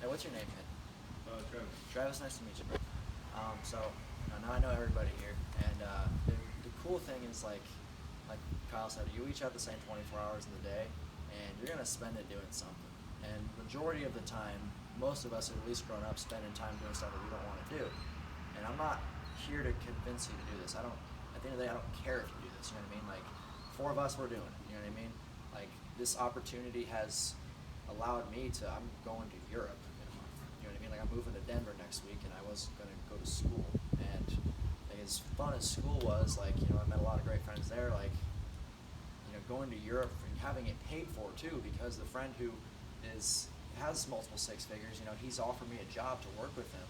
Hey, what's your name, man? Travis. Travis, nice to meet you. So now I know everybody here, and the cool thing is like Kyle said, you each have the same 24 hours in the day, and you're gonna spend it doing something. And majority of the time, most of us have at least grown up spending time doing stuff that we don't want to do. And I'm not here to convince you to do this. I don't. At the end of the day, I don't care if you do this. You know what I mean? Like, four of us, we're doing it. You know what I mean? Like, this opportunity has allowed me to. I'm going to Europe in a month. You know what I mean? Like, I'm moving to Denver next week, and I was gonna go to school. And like, as fun as school was, like, I met a lot of great friends there. Like, going to Europe and having it paid for too, because the friend who has multiple six figures, he's offered me a job to work with him,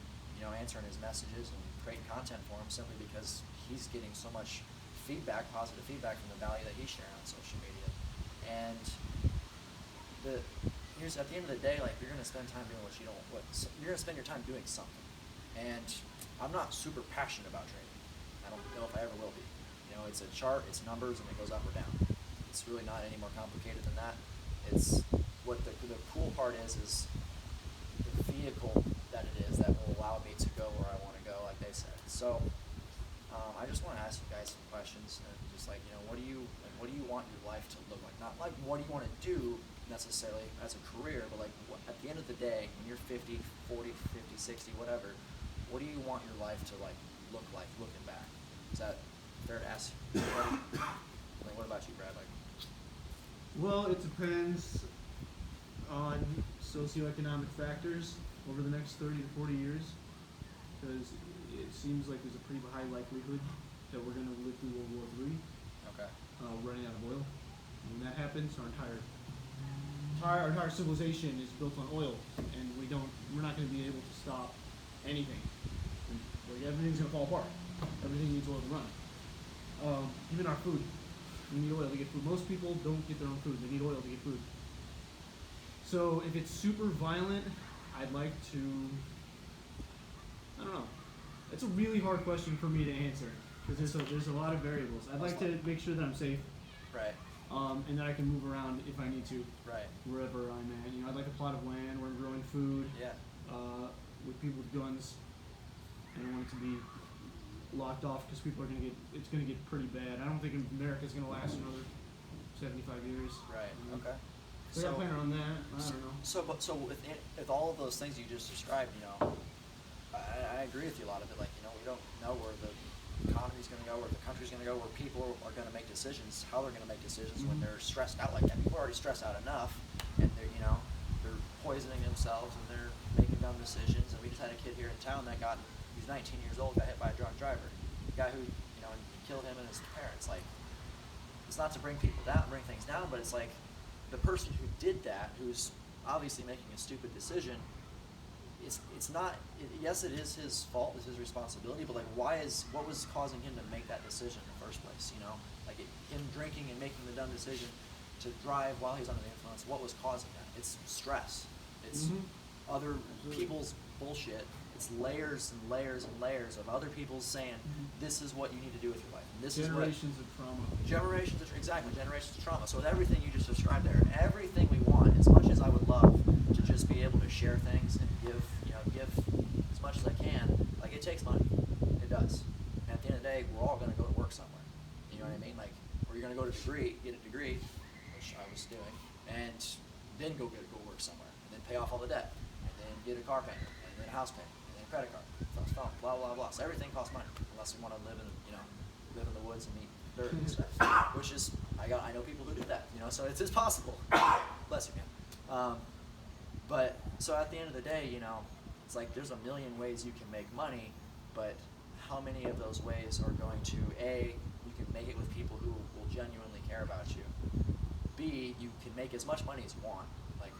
answering his messages and creating content for him simply because he's getting so much feedback, positive feedback from the value that he's sharing on social media. And here's at the end of the day, like, you're gonna spend time doing you're gonna spend your time doing something. And I'm not super passionate about trading. I don't know if I ever will be. It's a chart, it's numbers, and it goes up or down. It's really not any more complicated than that. It's what the cool part is the vehicle that it is that will allow me to go where I want to go, like they said. So I just want to ask you guys some questions, and just what do you want your life to look like? Not like what do you want to do necessarily as a career, but like at the end of the day, when you're 50, 40, 50, 60, whatever, what do you want your life to look like looking back? Is that fair to ask? What about you, Brad? Well, it depends on socioeconomic factors over the next 30 to 40 years, because it seems like there's a pretty high likelihood that we're going to live through World War III. Okay. Running out of oil. And when that happens, our entire civilization is built on oil, and we're not going to be able to stop anything. Everything's going to fall apart. Everything needs oil to run. Even our food. We need oil to get food. Most people don't get their own food. They need oil to get food. So if it's super violent, I'd like to, I don't know. It's a really hard question for me to answer, because there's a lot of variables. I'd like to make sure that I'm safe. Right. And that I can move around if I need to. Right. Wherever I'm at. I'd like a plot of land where I'm growing food. Yeah. With people with guns. I don't want it to be locked off because it's going to get pretty bad. I don't think America's going to last another 75 years. Right. Okay. So I got a plan on that. I don't know. So with all of those things you just described, I agree with you a lot of it. Like, we don't know where the economy's going to go, where the country's going to go, where people are going to make decisions, how they're going to make decisions when they're stressed out like that. People are already stressed out enough, and they're poisoning themselves and they're making dumb decisions. And we just had a kid here in town that he's 19 years old, got hit by a drunk driver. The guy who, killed him and his parents. Like, it's not to bring people down, bring things down, but it's like the person who did that, who's obviously making a stupid decision, it's not, yes, it is his fault, it's his responsibility, but like, what was causing him to make that decision in the first place, Like, him drinking and making the dumb decision to drive while he's under the influence, what was causing that? It's stress. It's other people's bullshit. It's layers and layers and layers of other people saying, this is what you need to do with your life. And this generations of trauma. Generations of trauma. So with everything you just described there, everything we want, as much as I would love to just be able to share things and give as much as I can, like, it takes money. It does. And at the end of the day, we're all going to go to work somewhere. You know what I mean? Like, or you're going to go to get a degree, which I was doing, and then go work somewhere, and then pay off all the debt, and then get a car payment, and then a house payment, and then a credit card, phone, blah blah blah. So everything costs money, unless you want to live in the woods and eat dirt and stuff. Which is, I know people who do that, so it's possible. Bless you, man. But so at the end of the day, it's like there's a million ways you can make money, but how many of those ways are going to you can make it with people who will genuinely care about you. B, you can make as much money as you want. Like,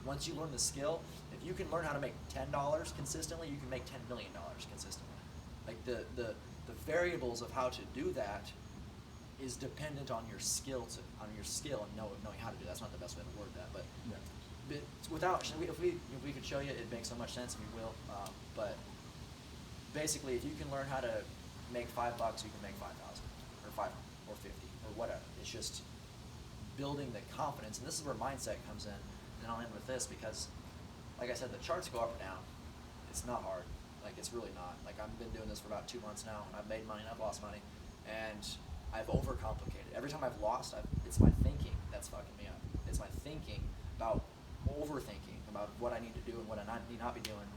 once you learn the skill, if you can learn how to make $10 consistently, you can make $10 million consistently. Like, the variables of how to do that is dependent on your skill and knowing how to do that. That's not the best way to word that, but if we could show you, it'd make so much sense, and we will. But basically, if you can learn how to make $5, you can make 5,000 or 5 or 50 or whatever. It's just building the confidence, and this is where mindset comes in. And I'll end with this, because like I said, the charts go up or down. It's not hard. Like, it's really not. Like, I've been doing this for about 2 months now, and I've made money and I've lost money, and I've overcomplicated. Every time I've lost, it's my thinking that's fucking me up. It's my thinking about overthinking about what I need to do and what I need not be doing.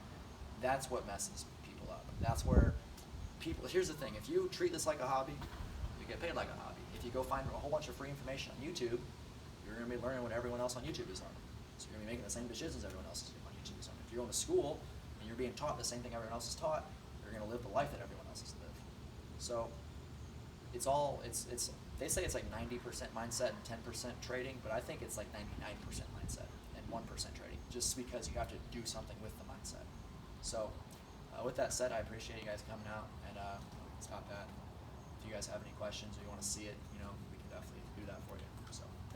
That's what messes people up. That's where people. Here's the thing: if you treat this like a hobby, you get paid like a hobby. If you go find a whole bunch of free information on YouTube, you're going to be learning what everyone else on YouTube is learning. So you're going to be making the same decisions everyone else is on YouTube is learning. If you're going to school and you're being taught the same thing everyone else is taught, you're going to live the life that everyone else has lived. So it's all they say it's like 90% mindset and 10% trading, but I think it's like 99% mindset and 1% trading, just because you have to do something with the mindset. So with that said, I appreciate you guys coming out, and stop that. If you guys have any questions or you want to see it,